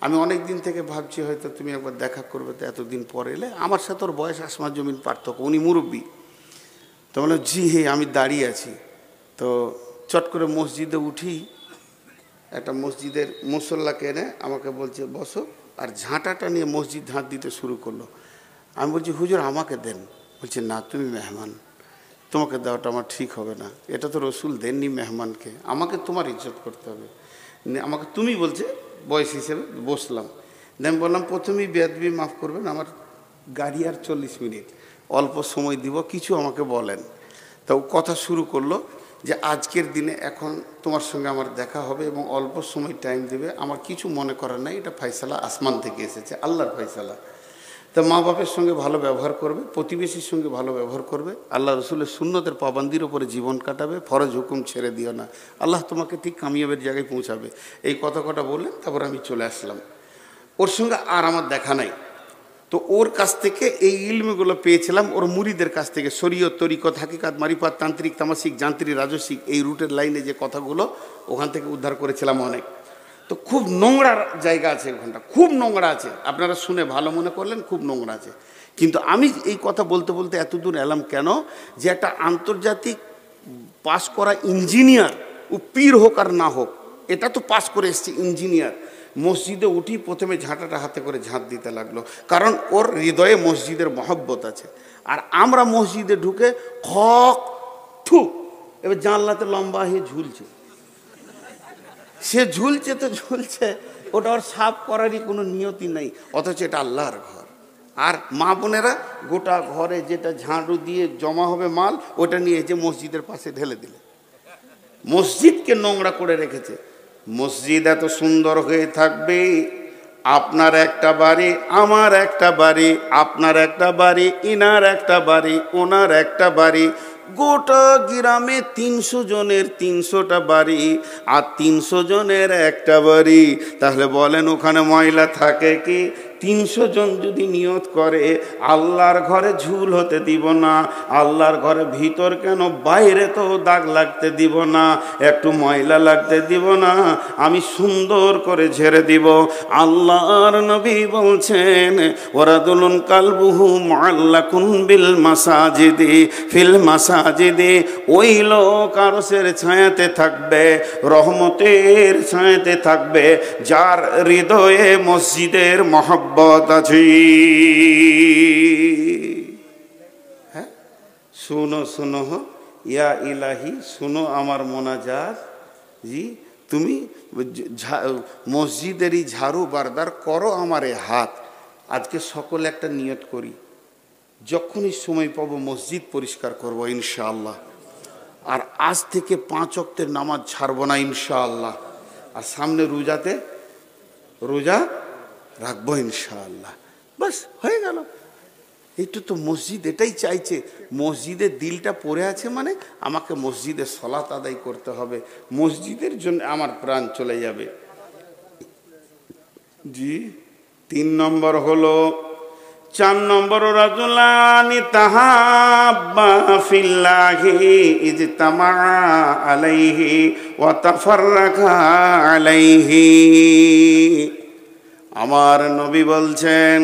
আমি অনেক দিন থেকে ভাবছি হয়তো তুমি একবার দেখা করবে, তো এতদিন পরে এলে। আমার সাথে ওর বয়স আসমান জমিন পার্থক্য, উনি মুরব্বী। তো বললাম জি হে, আমি দাঁড়িয়ে আছি। তো চট করে মসজিদে উঠি, একটা মসজিদের মুসল্লাকে এনে আমাকে বলছে বসো, আর ঝাঁটাটা নিয়ে মসজিদ ঝাঁট দিতে শুরু করলো। আমি বলছি হুজুর আমাকে দেন। বলছে না, তুমি মেহমান, তোমাকে দেওয়াটা আমার ঠিক হবে না, এটা তো রসুল দেননি মেহমানকে, আমাকে তোমার ইজ্জত করতে হবে, আমাকে তুমি বলছে বয়স হিসেবে। বসলাম, আমি বললাম প্রথমেই বেয়াদবি মাফ করবেন, আমার গাড়ি আর 40 মিনিট, অল্প সময় দিব, কিছু আমাকে বলেন। তো কথা শুরু করলো যে আজকের দিনে এখন তোমার সঙ্গে আমার দেখা হবে এবং অল্প সময় টাইম দেবে, আমার কিছু মনে করার নাই, এটা ফাইসালা আসমান থেকে এসেছে, আল্লাহর ফাইসালা। তা মা বাপের সঙ্গে ভালো ব্যবহার করবে, প্রতিবেশীর সঙ্গে ভালো ব্যবহার করবে, আল্লাহ রসুলের সুন্নতের পাবন্দির ওপরে জীবন কাটাবে, ফরজ হুকুম ছেড়ে দিও না, আল্লাহ তোমাকে ঠিক কামিয়াবের জায়গায় পৌঁছাবে। এই কথা বললেন, তারপর আমি চলে আসলাম। ওর সঙ্গে আর আমার দেখা নাই। তো ওর কাছ থেকে এই ইলমগুলো পেয়েছিলাম ওর মুরিদের কাছ থেকে, শরীয়ত, তরিকত, হাকিকাত, মারিফাত, তান্ত্রিক, তামাসিক, যান্ত্রিক, রাজসিক, এই রুটের লাইনে যে কথাগুলো ওখান থেকে উদ্ধার করেছিলাম অনেক। তো খুব নোংরা জায়গা আছে ওখানটা, খুব নোংরা আছে, আপনারা শুনে ভালো মনে করলেন, খুব নোংরা আছে। কিন্তু আমি এই কথা বলতে বলতে এতদূর এলাম কেন, যে একটা আন্তর্জাতিক পাস করা ইঞ্জিনিয়ার, ও পীর হোক আর না হোক, এটা তো পাস করে এসছে ইঞ্জিনিয়ার, মসজিদে উঠি প্রথমে ঝাঁটাটা হাতে করে ঝাঁট দিতে লাগলো, কারণ ওর হৃদয়ে মসজিদের মহব্বত আছে। আর আমরা মসজিদে ঢুকে খক ঠুক, এবার জানলাতে লম্বা হয়ে ঝুলছে, সে ঝুলছে তো ঝুলছে, ওটা ওর সাফ করারই কোনো নিয়তি নেই, অথচ এটা আল্লাহর ঘর। আর মা বোনেরা গোটা ঘরে যেটা ঝাড়ু দিয়ে জমা হবে মাল, ওটা নিয়ে যে মসজিদের পাশে ঢেলে দিলে, মসজিদকে নোংরা করে রেখেছে। মসজিদ এত সুন্দর হয়ে থাকবে, আপনার একটা বাড়ি, আমার একটা বাড়ি, আপনার একটা বাড়ি, ইনার একটা বাড়ি, ওনার একটা বাড়ি, গোটা গ্রামে 300 জনের 300টা বাড়ি, আর 300 জনের একটা বাড়ি। তাহলে বলেন ওখানে ময়লা থাকে কি? 300 জন যদি নিয়ত করে আল্লাহর ঘরে ঝুল হতে দিব না, আল্লাহর ঘরে ভিতর কেন বাইরে তো দাগ লাগতে দিব না, একটু ময়লা লাগতে দিব না, আমি সুন্দর করে ঝেড়ে দিব। আল্লাহর নবী বলছেন ওয়ারাদুলুন কালবুহু মুআল্লাকুন বিল মাসাজিদি ফিল মাসাজিদি, ওই লোক আরশের ছায়াতে থাকবে, রহমতের ছায়াতে থাকবে, যার হৃদয়ে মসজিদের মহব্বত আছে। হ্যাঁ, শুনো শুনো ইয়া ইলাহি, শুনো আমার মোনাজাত। জি, তুমি মসজিদেরই ঝাড়ু বারদার করো আমারে হাত। আজকে সকলে একটা নিয়ত করি, যখনই সময় পাবো মসজিদ পরিষ্কার করব ইনশাআল্লাহ। আর আজ থেকে 5 ওয়াক্তের নামাজ ছাড়বো না ইনশাআল্লাহ। আর সামনে রোজাতে রোজা রাখবো ইনশাআল্লাহ। বাস হয়ে গেল। এইটা তো মসজিদ এটাই চাইছে, মসজিদের দিলটা পড়ে আছে, মানে আমাকে মসজিদে সলাত আদায় করতে হবে, মসজিদের জন্য আমার প্রাণ চলে যাবে। জি, 3 নম্বর হলো 4 নম্বর রাজুলানি তাহাব্বা ফিল্লাহি ইজতামা আলাইহি ওয়া তাফাররাকা আলাইহি। আমার নবী বলছেন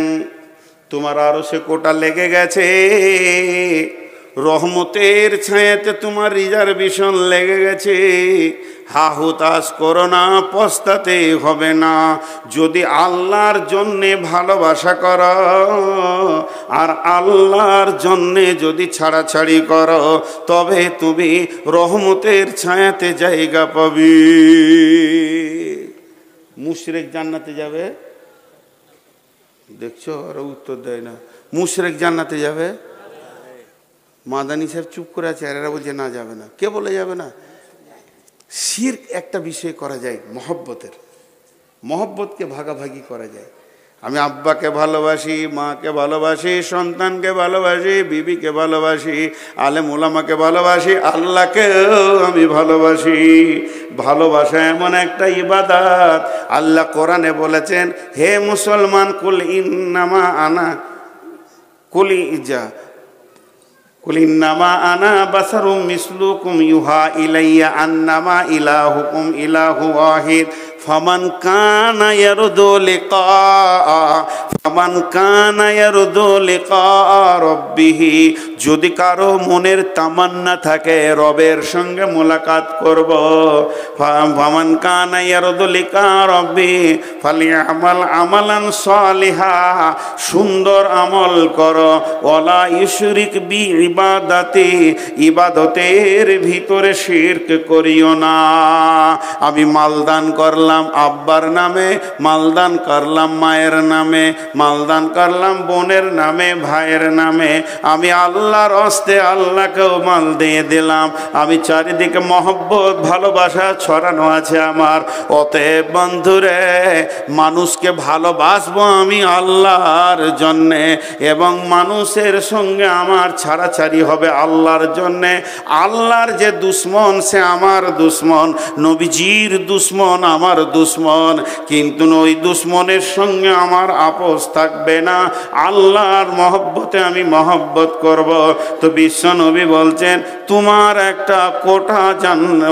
তোমার আরশে কোটা লেগে গেছে, রহমতের ছায়াতে তোমার রিজার্ভেশন লেগে গেছে। হাহুতাশ করো না, পস্তাতে হবে না। যদি আল্লাহর জন্যে ভালোবাসা করো আর আল্লাহর জন্যে যদি ছাড়াছাড়ি করো, তবে তুমি রহমতের ছায়াতে জায়গা পাবে। মুশরিক জান্নাতে যাবে, দেখছো আরো উত্তর দেয় না। মুশরিক জান্নাতে যাবে? মাদানী সাহেব চুপ করে আছে, আর এরা বলছে না যাবে না। কে বলে যাবে না? শিরক একটা বিষয় করা যায়, মহব্বতকে ভাগাভাগি করা যায়। আমি আব্বাকে ভালোবাসি, মাকে ভালোবাসি, সন্তানকে ভালোবাসি, বিবিকে ভালোবাসি, আলেম ওলামাকে ভালোবাসি, আল্লাহকেও আমি ভালোবাসি। ভালোবাসা এমন একটা ইবাদত, আল্লাহ কোরআনে বলেছেন, হে মুসলমান, কুল ইন্নামা আনা আনা বাসারুম মিসলুকুম ইউহা ইলাইয়া আন্নামা ইলাহুকুম ইলাহু ওয়াহিদ ফামান কানা ইয়ারদু লিকা রাব্বিহি। যদি কারো মনের তামান্না থাকে রবের সঙ্গে মোলাকাত করব, ফামান কানা ইয়ারদু লিকা রাব্বি ফালিয়ামাল আমালান সালিহা, সুন্দর আমল করো, ওয়ালা ইউশরিক বি ইবাদাতি, ইবাদতের ভিতরে শিরক করিও না। আমি মালদান করলাম আব্বার নামে, মালদান করলাম মায়ের নামে, মালদান করলাম বোনের নামে, ভাইয়ের নামে, আমি আল্লাহর হস্তে আল্লাহকেও মাল দিয়ে দিলাম। আমি চারিদিকে মহব্বত ভালোবাসা ছড়ানো আছে আমার। অতএব বন্ধুরে, মানুষকে ভালোবাসবো আমি আল্লাহর জন্যে, এবং মানুষের সঙ্গে আমার ছাড়াছাড়ি হবে আল্লাহর জন্যে। আল্লাহর যে দুশ্মন সে আমার দুশ্মন, নবীজির দুশ্মন আমার দুশ্মন, কিন্তু ওই দুশ্মনের সঙ্গে আমার আপোষ থাকবে না। আল্লাহর মহব্বতে আমি মহব্বত করব। তো বিশ্ব নবী বলছেন তোমার একটা কোটা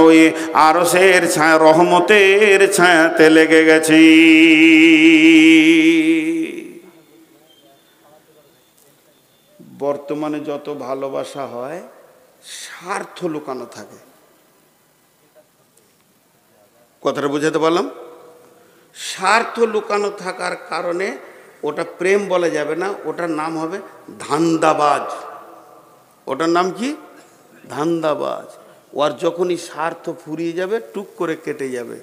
ওই আরশের ছায়া, রহমতের ছায়াতে লেগে গেছে। বর্তমানে যত ভালোবাসা হয় স্বার্থ লুকানো থাকে। কথাটা বুঝাতে পারলাম? স্বার্থ লুকানো থাকার কারণে ওটা প্রেম বলা যাবে না, ওটার নাম হবে ধান্দাবাজ। ওটার নাম কি? ধান্দাবাজ। ওর যখনই স্বার্থ ফুরিয়ে যাবে টুক করে কেটে যাবে।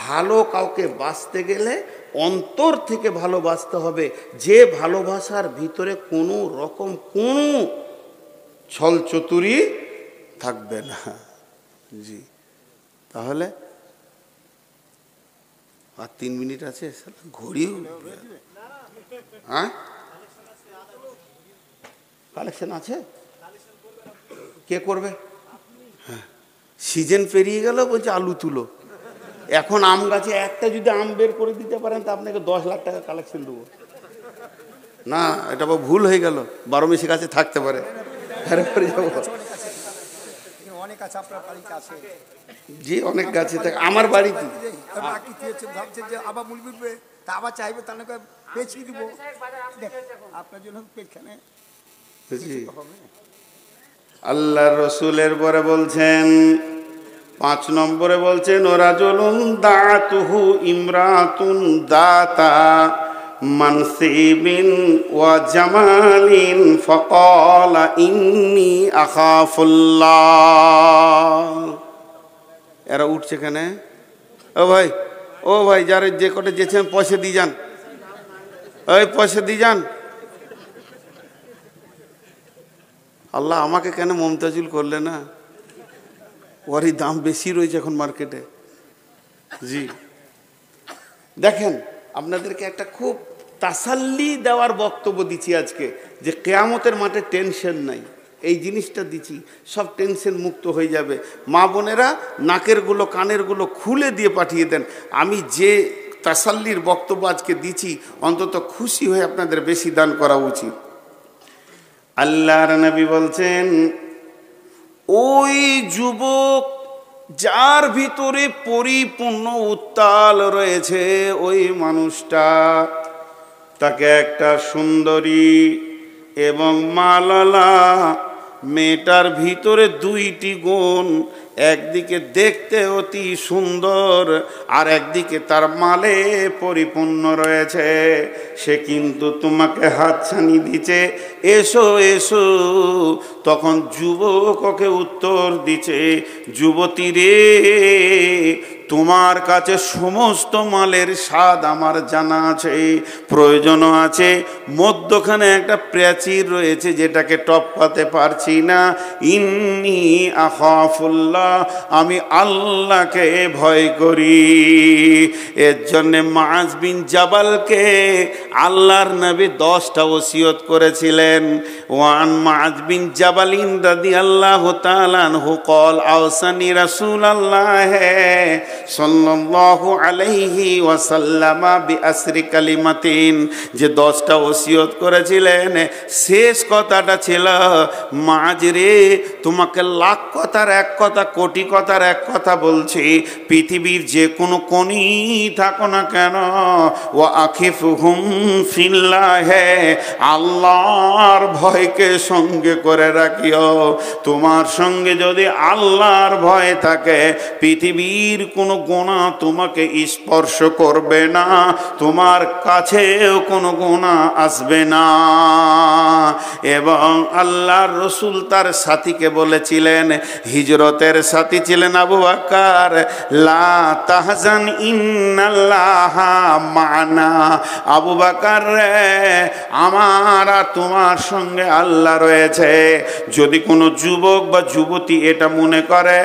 ভালো কাউকে বাঁচতে গেলে অন্তর থেকে ভালোবাসতে হবে, যে ভালোবাসার ভিতরে কোনো রকম কোনো ছল চতুরি থাকবে না। জি, তাহলে আর 3 মিনিট আছে, ঘড়িও হ্যাঁ কালেকশন আছে, কে করবে? হ্যাঁ, সিজন পেরিয়ে গেল, বলছে আলু তুলো। এখন আম গাছে একটা যদি আম বের করে দিতে পারেন তা আপনাকে 10 লাখ টাকা কালেকশন দেবো। না, এটা ভুল হয়ে গেল, 12 মিশে কাছে থাকতে পারে। জি, অনেক গাছে থাকে আমার বাড়িতে। আল্লাহ রসুলের পরে বলছেন 5 নম্বরে বলছেন রাজুলুন দাতুহু ইমরাতুন দাতা মানসিবিন ওয়া জামালিন ফাকালা ইন্নী আখাফুল্লাহ। এরা উঠছে কেন? ও ভাই যারা যে কটে যেছেন পয়সা দিয়ে যান, ওই পয়সা দিয়ে যান। আল্লাহ আমাকে কেন মমতাজুল করলে না? ওরই দাম বেশি রয়েছে এখন মার্কেটে। জি, দেখেন আপনাদেরকে একটা খুব তাসাল্লি দেওয়ার বক্তব্য দিচ্ছি আজকে, যে কিয়ামতের মাঠে টেনশন নাই। এই জিনিসটা দিচ্ছি, সব টেনশন মুক্ত হয়ে যাবে। মা বোনেরা নাকেরগুলো কানেরগুলো খুলে দিয়ে পাঠিয়ে দেন। আমি যে তাসাল্লির বক্তব্য আজকে দিচ্ছি, অন্তত খুশি হয়ে আপনাদের বেশি দান করা উচিত। আল্লাহর নবী বলছেন, ওই যুবক যার ভিতরে পরিপূর্ণ উত্তাল রয়েছে, ওই মানুষটা, তাকে একটা সুন্দরী এবং মালালা মেয়েটার ভিতরে দুইটি গুণ, একদিকে দেখতে অতি সুন্দর আর একদিকে তার মালে পরিপূর্ণ রয়েছে, সে কিন্তু তোমাকে হাতছানি দিচ্ছে, এসো এসো। তখন যুবক ওকে উত্তর দিচ্ছে, যুবতী রে, তোমার কাছে সমস্ত মালের স্বাদ আমার জানা আছে, প্রয়োজনও আছে, মধ্যখানে একটা প্রাচীর রয়েছে যেটাকে টপকাতে পারছি না। ইন্নী আখাফুল্লাহ, আমি আল্লাহকে ভয় করি। এর জন্যে মুআজ বিন জাবালকে আল্লাহর নবী 10টা ওসিয়ত করেছিলেন। ওয়ান মুআজ বিন জাবালিন রাদিয়াল্লাহু তাআলা আনহু قال আওসানি রাসূলুল্লাহ সাল্লাল্লাহু আলাইহি ওয়াসাল্লাম বিআসরি কালিমাতিন, যে 10টা ওসিয়ত করেছিলেন, শেষ কথাটা ছিল, মুআজ রে, তোমাকে লাখ কথার এক কথা, কোটি কথার এক কথা বলছি, পৃথিবীর যে কোনো কোণে থাকো না কেন, ওয়া আখিফুহুম ফিল্লাহ, আল্লাহর ভয়কে সঙ্গে করে রাখিও। তোমার সঙ্গে যদি আল্লাহর ভয় থাকে, পৃথিবীর কোনো গুনাহ তোমাকে স্পর্শ করবে না, তোমার কাছেও কোনো গুনাহ আসবে না। এবং আল্লাহর রসুল তার সাথীকে বলেছিলেন, হিজরতের সাথী ছিলেন আবু বকর, লা তাহজান ইন্নাল্লাহা মা'না, আবু বকর রে, আমার আর তোমার সঙ্গে আল্লাহ রয়েছে। যদি কোনো যুবক বা যুবতী এটা মনে করে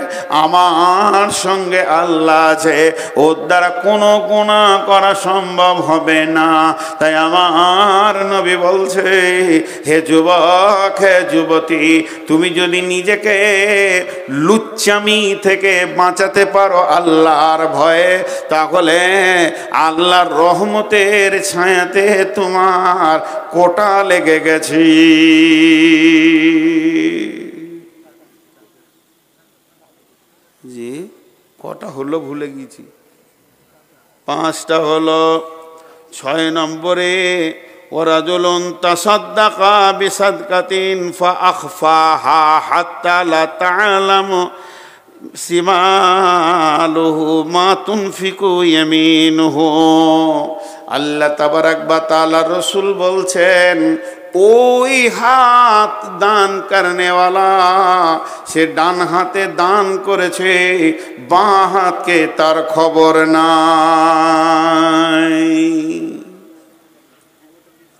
আমার সঙ্গে আল্লাহ আছে, ওর দ্বারা কোনো গুনাহ করা সম্ভব হবে না। তাই আমার নবী বলছে, হে যুবক, হে যুবতী, তুমি যদি নিজেকে লুচ্চামি থেকে বাঁচাতে পারো আল্লাহর ভয়ে, তাহলে আল্লাহর রহমতের ছায়াতে তোমার কোটা লেগে গেছে। জি, কটা হলো ভুলে গেছি, 5টা হলো। 6 নম্বরে, ওয়ারাজুলুন তাসাদ্দাকা বিসাদকাতিন ফাআখফাহা হাত্তা লা তা'লামু শিমালুহু মা তুনফিকু ইয়ামিনুহু। আল্লাহ তাবারাক ওয়া তাআলা রাসূল বলছেন, ওই হাত দান করনেওয়ালা, সে ডান হাতে দান করেছে, বাঁ হাতকে তার খবর নাই।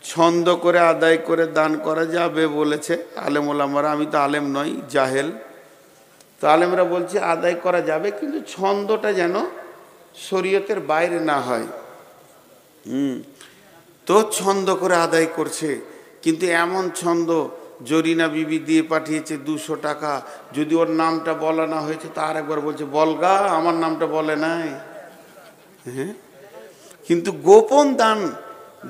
ছন্দ করে আদায় করে দান করা যাবে বলেছে আলেম ওলামারা, আমি তো আলেম নই, জাহেল। তো আলেমরা বলছে আদায় করা যাবে, কিন্তু ছন্দটা যেন শরীয়তের বাইরে না হয়। তো ছন্দ করে আদায় করছে, কিন্তু এমন ছন্দ, জরিনা বিবি দিয়ে পাঠিয়েছে 200 টাকা, যদি ওর নামটা বলা না হয়েছে তা আরেকবার বলছে, বলগা, আমার নামটা বলে নাই। হ্যাঁ, কিন্তু গোপন দান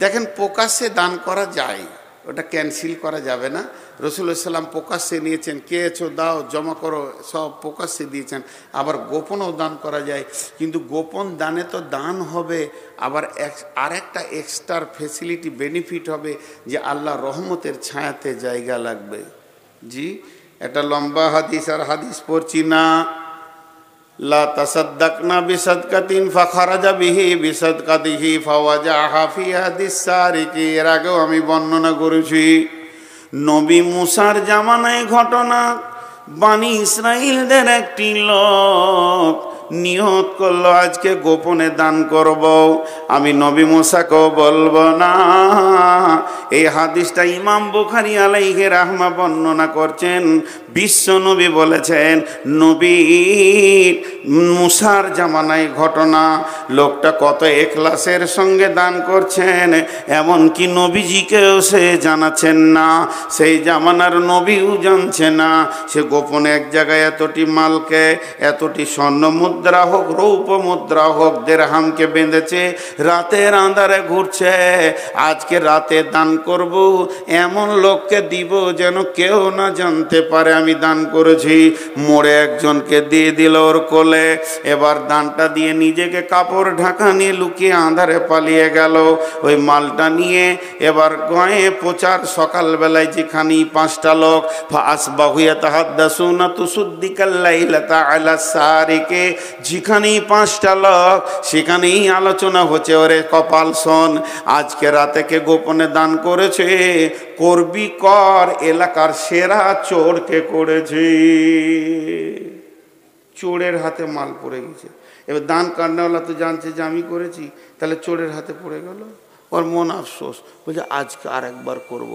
দেখেন প্রকাশ্যে দান করা যায়, ওটা ক্যান্সেল করা যাবে না। রাসূলুল্লাহ সাল্লাম প্রকাশ্যে নিয়েছেন, কেছো দাও, জমা করো, সব প্রকাশ্যে দিয়েছেন। আবার গোপনও দান করা যায়, কিন্তু গোপন দানে তো দান হবে, আবার আরেকটা এক্সট্রা ফেসিলিটি বেনিফিট হবে যে আল্লাহ রহমতের ছায়াতে জায়গা লাগবে। জি, এটা লম্বা হাদিস, আর হাদিস পড়ছি না। লা তাসাদ্দাকনা বিসাদকাতিন ফাখারাজা বিহি বিসাদকাতিহি ফাওয়াজাহা ফি হাদিস সারিকি, এর আগেও আমি বর্ণনা করেছি। নবী মুসার জামানায় ঘটনা, বানি ইসরাইলদের একটি লোক নিয়ত করলো আজকে গোপনে দান করব, আমি নবী মুসাকেও বলবো না। এই হাদিসটা ইমাম বুখারী আলাইহি রাহমা বর্ণনা করছেন। বিশ্ব নবী বলেছেন, নবী মুসার জামানায় ঘটনা, লোকটা কত এখলাসের সঙ্গে দান করছেন, এমনকি নবীজিকেও সে জানাচ্ছেন না, সেই জামানার নবীও জানছে না। সে গোপনে এক জায়গায় এতটি মালকে, এতটি স্বর্ণ মুদ্রা মুদ্রা হোক, রৌপ মুদ্রা হোক, দিরহামকে বেঁধেছে, রাতের আঁধারে ঘুরছে, আজকে রাতে দান করব, এমন লোককে দিব যেন কেউ না জানতে পারে আমি দান করেছি। মোড়ে একজনকে দিয়ে দিল ওর কোলে, এবার দানটা দিয়ে নিজেকে কাপড় ঢাকা নিয়ে লুকিয়ে আঁধারে পালিয়ে গেল। ওই মালটা নিয়ে এবার গয়ে প্রচার, সকালবেলায় যেখানে 5টা লোক ফাসবাহু ইয়াতাহাদ্দাসুনা তুসদ্দিকাল লাইলাতা আলা সারিকে, যেখানেই 5টা লোক সেখানেই আলোচনা হচ্ছে, ওরে কপাল শোন, আজকে রাতে কে গোপনে দান করেছে, করবি কর, এলাকার সেরা চোরকে করেছে। চোরের হাতে মাল পড়ে গেছে, এবার দান কান্নাওয়ালা তো জানছে যে আমি করেছি, তাহলে চোরের হাতে পড়ে গেল, ওর মন আফসোস, বলছে আজকে আর একবার করব।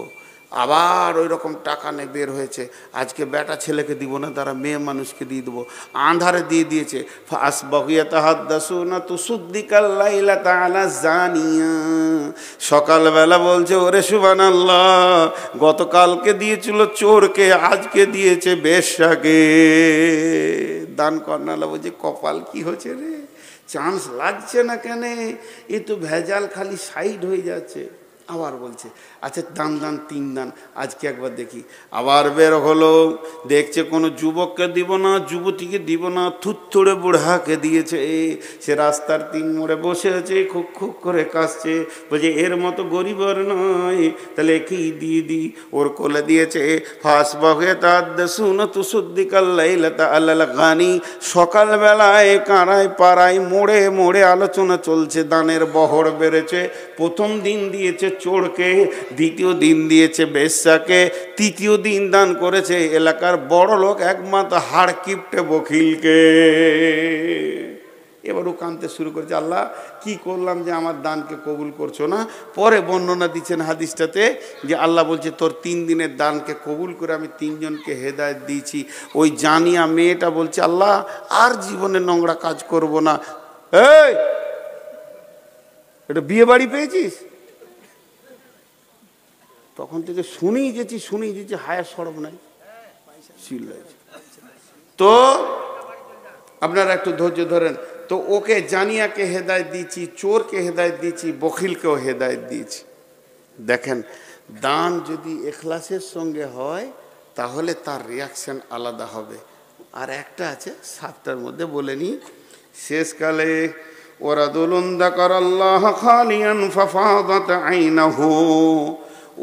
আবার ওই রকম টাকা নিয়ে বের হয়েছে, আজকে বেটা ছেলেকে দিব না, তারা মেয়ে মানুষকে দিয়ে দেবো, আন্ধারে দিয়ে দিয়েছে। ফাসবাহু ইয়াতাহাদ্দাসুনা তুসদ্দিকাল লাইলাতা আলা জানিয়া, সকালবেলা বলছে ওরে সুবহানাল্লাহ, গতকালকে দিয়েছিল চোরকে, আজকে দিয়েছে বেশ্যাকে। দান কর্নালা বলছে কপাল কি হচ্ছে রে, চান্স লাগছে না কেন, এ তো ভেজাল খালি সাইড হয়ে যাচ্ছে। আবার বলছে আচ্ছা দান দান 3 দান, আজকে একবার দেখি। আবার বের হলো, দেখছে কোনো যুবককে দিব না, যুবতীকে দিব না, থুত্তুড়ে বুড়াকে দিয়েছে। সে রাস্তার 3 মোড়ে বসে আছে, খুব খুব করে কাশছে, বলছে এর মতো গরিব আর নয়, তাহলে একেই দিয়ে দিই। ওর কোলে দিয়েছে। ফাসবাহু ইয়াতাহাদ্দাসুনা তুসদ্দিকাল লাইলাতা আলাল গানি, সকালবেলায় কারায় পাড়ায় মোড়ে মোড়ে আলোচনা চলছে, দানের বহর বেড়েছে। প্রথম দিন দিয়েছে চোরকে, দ্বিতীয় দিন দিয়েছে বেশ্যাকে, তৃতীয় দিন দান করেছে এলাকার বড় লোক একমাত্র হাড় কিপটে বকিলকে। এবার ও কাঁদতে শুরু করেছে, আল্লাহ কি করলাম যে আমার দানকে কবুল করছো না। পরে বর্ণনা দিচ্ছেন হাদিসটাতে যে আল্লাহ বলছে তোর 3 দিনের দানকে কবুল করে আমি 3 জনকে হেদায়েত দিয়েছি। ওই জানিয়া মেয়েটা বলছে আল্লাহ আর জীবনে নোংরা কাজ করব না। এই এটা বিয়ে বাড়ি পেয়েছিস? তখন থেকে শুনেই যেছি হায়া সরব নাই, চিল্লাইছে। তো আপনারা একটু ধৈর্য ধরেন। তো ওকে জানিয়াকে হেদায়েত দিয়েছি, চোরকে হেদায়েত দিয়েছি, বখিলকেও হেদায়েত দিয়েছি। দেখেন দান যদি ইখলাসের সঙ্গে হয় তাহলে তার রিয়াকশন আলাদা হবে। আর একটা আছে 7টার মধ্যে বলে নি, শেষকালে ওয়ারাদুলুন যাকারাল্লাহ খালিয়ান ফাফাদাত আইনাহু,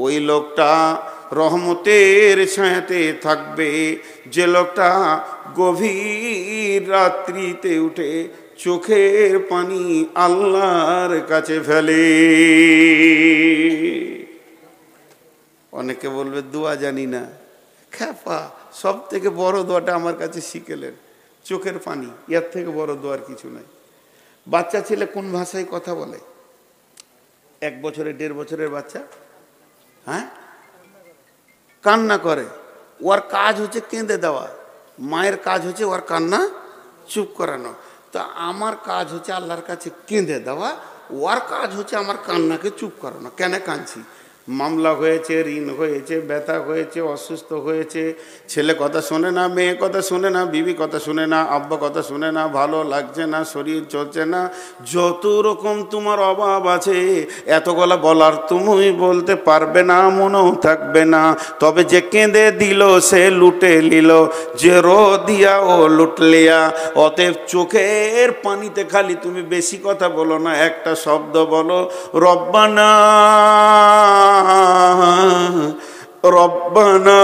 ওই লোকটা রহমতের ছায়াতে থাকবে যে লোকটা গভীর রাত্রিতে উঠে চোখের পানি আল্লাহর কাছে ফেলে। অনেকে বলবে দোয়া জানি না, খ্যাপা, সব থেকে বড় দোয়াটা আমার কাছে শিখেলেন, চোখের পানি, এর থেকে বড় দোয়ার কিছু নাই। বাচ্চা ছেলে কোন ভাষায় কথা বলে? 1 বছরের 1.5 বছরের বাচ্চা, হ্যাঁ কান্না করে, ওর কাজ হচ্ছে কেঁদে দেওয়া, মায়ের কাজ হচ্ছে ওর কান্না চুপ করানো। তো আমার কাজ হচ্ছে আল্লাহর কাছে কেঁদে দেওয়া, ওর কাজ হচ্ছে আমার কান্নাকে চুপ করানো। কেন কাঁদছি? মামলা হয়েছে, ঋণ হয়েছে, ব্যথা হয়েছে, অসুস্থ হয়েছে, ছেলে কথা শোনে না, মেয়ে কথা শোনে না, বিবি কথা শোনে না, আব্বা কথা শোনে না, ভালো লাগছে না, শরীর চলছে না, যত রকম তোমার অভাব আছে এতগুলা বলার তুমি বলতে পারবে না, মনেও থাকবে না। তবে যে কেঁদে দিল সে লুটে নিল, যে রো দিয়া ও লুট লিয়া। অতএব চোখের পানিতে খালি তুমি বেশি কথা বলো না, একটা শব্দ বলো, রব্বানা রব্বানা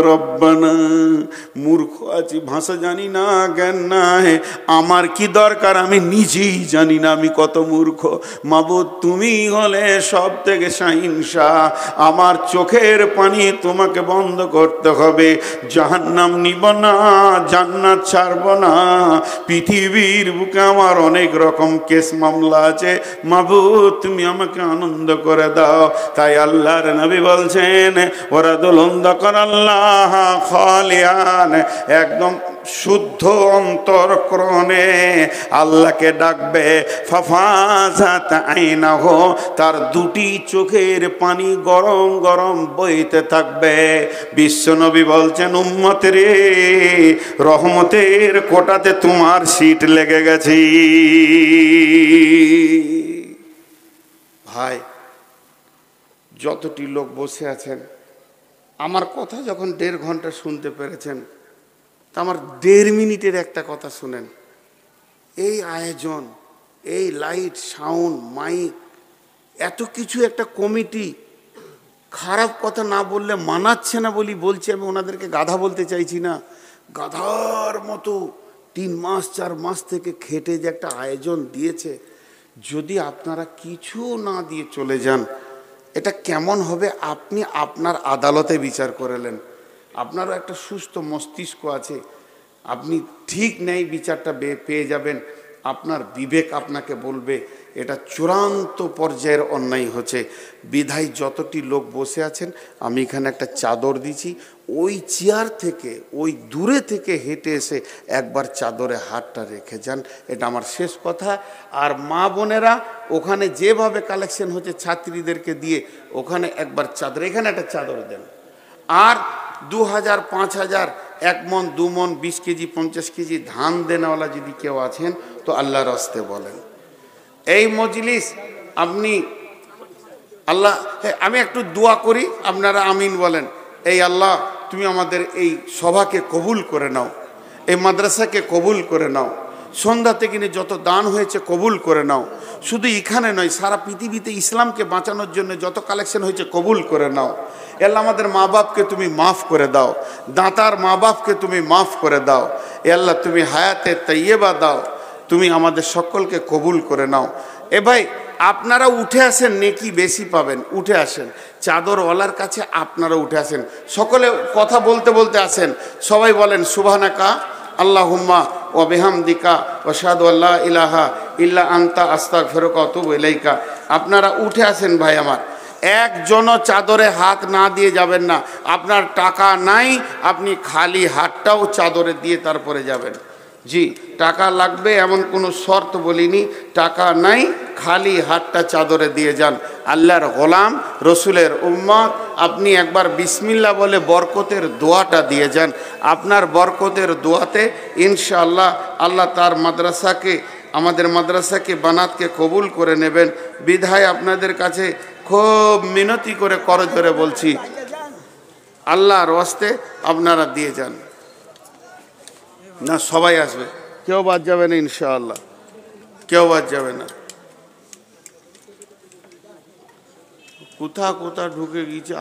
রব্বানা। মূর্খ আছি, ভাষা জানি না, জ্ঞান নাই, আমার কি দরকার আমি নিজেই জানি না আমি কত মূর্খ। মাবুদ তুমি হলে সব থেকে শাহিনশাহ, আমার চোখের পানি তোমাকে বন্ধ করতে হবে। জাহান্নাম নিব না, জান্নাত ছাড়ব না। পৃথিবীর বুকে আমার অনেক রকম কেস মামলা আছে, মাবুদ তুমি আমাকে আনন্দ করে দাও। তাই আল্লাহর নবী বলছেন ওয়ারাদুলুন যাকারাল্লাহ খালিয়ান, একদম শুদ্ধ অন্তরকরণে আল্লাহকে ডাকবে, ফাফাজাত আইনাহু, তার দুটি চোখের পানি গরম গরম বইতে থাকবে। বিশ্বনবী বলছেন, উম্মত রে, রহমতের কোটাতে তোমার সিট লেগে গেছে। ভাই, যতটি লোক বসে আছেন, আমার কথা যখন 1.5 ঘন্টা শুনতে পেরেছেন, তা আমার 1.5 মিনিটের একটা কথা শুনেন। এই আয়োজন, এই লাইট, সাউন্ড, মাইক, এত কিছু একটা কমিটি, খারাপ কথা না বললে মানাচ্ছে না বলি বলছি। আমি ওনাদেরকে গাধা বলতে চাইছি না, গাধার মতো 3 মাস 4 মাস থেকে খেটে যে একটা আয়োজন দিয়েছে, যদি আপনারা কিছু না দিয়ে চলে যান, এটা কেমন হবে আপনি আপনার আদালতে বিচার করলেন। আপনারও একটা সুস্থ মস্তিষ্ক আছে, আপনি ঠিক নেই বিচারটা পেয়ে যাবেন। আপনার বিবেক আপনাকে বলবে এটা চূড়ান্ত পর্যায়ের অন্যায় হচ্ছে। বিধায় যতটি লোক বসে আছেন, আমি এখানে একটা চাদর দিছি, ওই চেয়ার থেকে, ওই দূরে থেকে হেঁটে এসে একবার চাদরে হাতটা রেখে যান। এটা আমার শেষ কথা। আর মা বোনেরা, ওখানে যেভাবে কালেকশন হচ্ছে ছাত্রীদেরকে দিয়ে, ওখানে একবার চাদর, এখানে একটা চাদর দেন। আর 2000, 5000, 1 মণ, 2 মণ, 20 কেজি, 50 কেজি ধান দেনেওয়ালা যদি কেউ আছেন, তো আল্লাহর রাস্তে বলেন। এই মজলিস আপনি আল্লাহ, আমি একটু দোয়া করি, আপনারা আমিন বলেন। এই আল্লাহ, তুমি আমাদের এই সভাকে কবুল করে নাও, এই মাদ্রাসাকে কবুল করে নাও, সন্ধ্যা থেকে নিয়ে যত দান হয়েছে কবুল করে নাও। শুধু এখানে নয়, সারা পৃথিবীতে ইসলামকে বাঁচানোর জন্য যত কালেকশন হয়েছে কবুল করে নাও। আল্লাহ, আমাদের মা বাপকে তুমি মাফ করে দাও, দাতার মা বাপকে তুমি মাফ করে দাও। আল্লাহ, তুমি হায়াতে তাইয়্যিবা দাও, তুমি আমাদের সকলকে কবুল করে নাও। ভাই, আপনারা উঠে আসেন, নেকি বেশি পাবেন, উঠে আসেন। চাদরওয়ালার কাছে আপনারা উঠে আসেন, সকলে কথা বলতে বলতে আসেন। সবাই বলেন সুবহানাকা আল্লাহুম্মা ওয়া বিহামদিকা ওয়া আশহাদু আল্লা ইলাহা ইল্লা আনতা আস্তাগফিরুকা ওয়া আতুবু ইলাইকা। আপনারা উঠে আসেন ভাই আমার। একজনও চাদরে হাত না দিয়ে যাবেন না। আপনার টাকা নাই, আপনি খালি হাতটাও চাদরে দিয়ে তারপরে যাবেন। জি, টাকা লাগবে এমন কোনো শর্ত বলিনি, টাকা নাই, খালি হাতটা চাদরে দিয়ে যান। আল্লাহর গোলাম, রসুলের উম্মত, আপনি একবার বিসমিল্লাহ বলে বরকতের দোয়াটা দিয়ে যান। আপনার বরকতের দোয়াতে ইনশাআল্লাহ আল্লাহ তার মাদ্রাসাকে, আমাদের মাদ্রাসাকে, বানাতকে কবুল করে নেবেন। বিধায় আপনাদের কাছে খুব মিনতি করে করজোরে বলছি, আল্লাহর ওয়াস্তে আপনারা দিয়ে যান। না, সবাই আসবে, কেউ বাদ যাবে না ইনশাআল্লাহ, কেউ বাদ যাবে না। কোথা ঢুকে গিয়েছে।